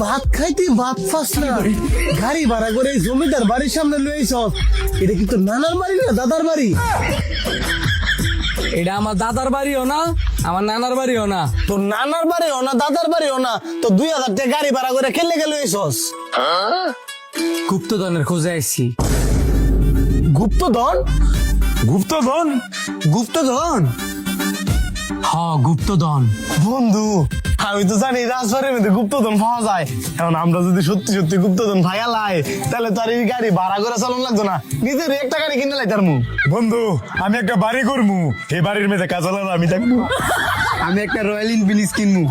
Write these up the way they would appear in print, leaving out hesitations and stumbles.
ভাত খাইতে ভাত ফাস না গাড়ি ভাড়া করে এই জমিদার বাড়ির সামনে লইছ। এটা কিন্তু নানার বাড়ি না দাদার বাড়ি? এটা আমার দাদার বাড়িও না, আমার নানার বাড়িও না। তোর নানার বাড়িও না, দাদার বাড়িও না, তো 2000 টাকা গাড়ি ভাড়া করে খেলে গেল এইছস। গুপ্তধনের খোঁজে আসছি। গুপ্তধন? গুপ্তধন? গুপ্তধন? হ, গুপ্তধন। বন্ধু আমি তো জানি রাজবাড়ির মধ্যে গুপ্তধন পাওয়া যায়। এখন আমরা যদি সত্যি সত্যি গুপ্তধন ভাইয়া লাই, তাহলে তো আর এই গাড়ি ভাড়া করে চালানো লাগতো না, নিজের একটা গাড়ি কিনে লাই তার মু। বন্ধু আমি একটা বাড়ি করবো, এই বাড়ির মেয়েতে কাজ হলো না, আমি থাকবো। আমি একটা রয়্যাল এনফিল্ড কিনবো।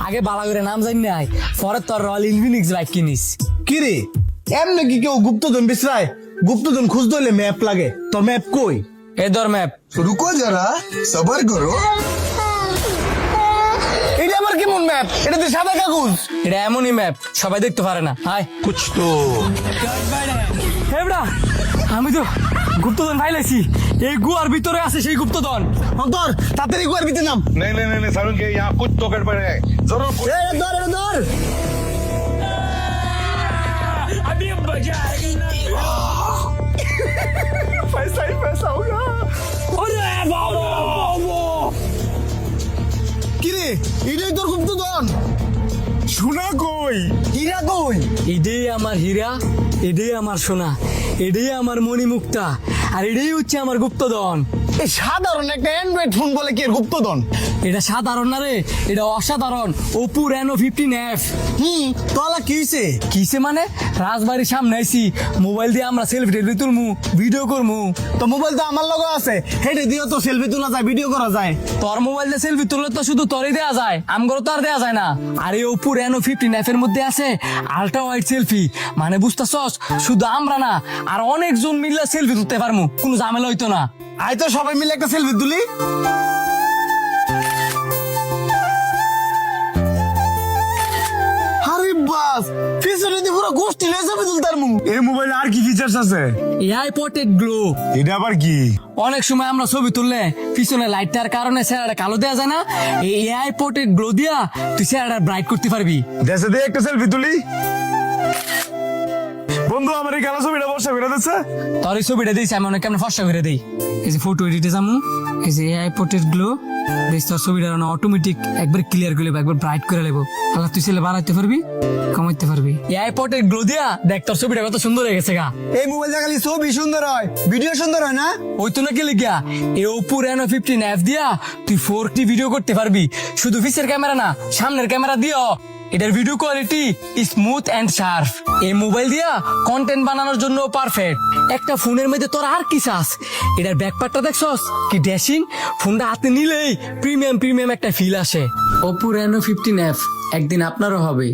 আগে বালা করে নাম জানি নাই, পরে তোর রয়্যাল ইনফিনিক্স বাইক কিনিস। কি রে এমনি কি কেউ গুপ্তধন বিছরায়? গুপ্তধন খুঁজতে হলে ম্যাপ লাগে, তোর ম্যাপ কই? এ ধর ম্যাপ। रुको जरा सबर करो। এটা আবার কেমন ম্যাপ? এটা তো সাদা কাগজ। এটা এমনই ম্যাপ, সবাই দেখতে পারে না। হাই कुछ तो হেবড়া, আমি তো গুপ্তধন পাইলাইছি। এই গুয়ার ভিতরে আছে সেই গুপ্তধন। ধর তাড়াতাড়ি গুয়ার ভিতরে নাম। नहीं नहीं नहीं सारुण के यहाँ कुछ तो गड़बड़ है, जरूर कुछ। এ ধর এটা ধর। पैसा ही पैसा होगा। কি রে এটাই তোর গুপ্তধন? শোনা কই? হীরা কই? এটাই আমার হীরা, এটাই আমার সোনা, এটাই আমার মণিমুক্তা, আর এটাই হচ্ছে আমার গুপ্তধন। এই সাধারণ একটা অ্যান্ড্রয়েড ফোন বলে কি এর গুপ্তধন? এটা সাধারণ না রে, এটা অসাধারণ। Oppo Reno 15F। তোলা কি হইছে? কিসে মানে, রাজবাড়ির সামনে আইছি, মোবাইল দিয়ে আমরা সেলফি টেলফি তুলমু, ভিডিও করমু। তো মোবাইল তো আমার লগে আছে, হেডে দিও তো সেলফি তোলা যায়, ভিডিও করা যায়। তোর মোবাইল দিয়ে সেলফি তুললে তো শুধু তোরই দেয়া যায়, আমগরও তো আর দেয়া যায় না। আর এই ওপো রেনো 15F এর মধ্যে আছে আল্ট্রা ওয়াইড সেলফি, মানে বুঝতেছস, শুধু আমরা না আর অনেকজন মিললে সেলফি তুলতে পারমু, কোনো ঝামেলা হইতো না। আয় তো সবাই মিলে একটা সেলফি তুলি। আরে বাস, পিছনে দিয়ে পুরো গোষ্ঠী লয়ে যাবে তুলতার মু। এই মোবাইলে আর কি ফিচার্স আছে? AI portrait glow. এটা আবার কি? অনেক সময় আমরা ছবি তুললে পিছনে লাইটটার কারণে চেহারাটা কালো দেয়া যায় না, এই এআই পোর্ট্রেট গ্লো দিয়া তুই চেহারাটা ব্রাইট করতে পারবি। দেশে দিয়ে একটা সেলফি তুলি। বন্ধু আমার এই কালো ছবিটা বর্ষা করে দিচ্ছে। তোর এই ছবিটা দিয়েছি আমি অনেক কেমন ফর্সা করে দেই। এই যে ফটো এডিটে যাবো, এই যে এআই পোর্ট্রেট গ্লো, দেখ তোর ছবিটা অটোমেটিক একবার ক্লিয়ার করে লেবো, একবার ব্রাইট করে লেবো। আল্লাহ তুই ছেলে বাড়াইতে পারবি, কমাইতে পারবি। এআই পোর্ট্রেট গ্লো দিয়া দেখ তোর ছবিটা কত সুন্দর হয়ে গেছে গা। এই মোবাইল দেখালি ছবি সুন্দর হয়, ভিডিও সুন্দর হয় না? ওই তো নাকি লিখিয়া এই ওপো রেনো 15F দিয়া তুই 4K ভিডিও করতে পারবি, শুধু পিছের ক্যামেরা না সামনের ক্যামেরা দিও। এটার video quality smooth and sharp. এই মোবাইল দিয়া কন্টেন্ট বানানোর জন্য পারফেক্ট। একটা ফোনের মধ্যে তোর আর কি চাস? এটার ব্যাকপার্টটা দেখছস কি ড্যাশিং, ফোনটা হাতে নিলেই প্রিমিয়াম একটা ফিল আসে। ওপো রেনো 15F একদিন আপনারও হবে।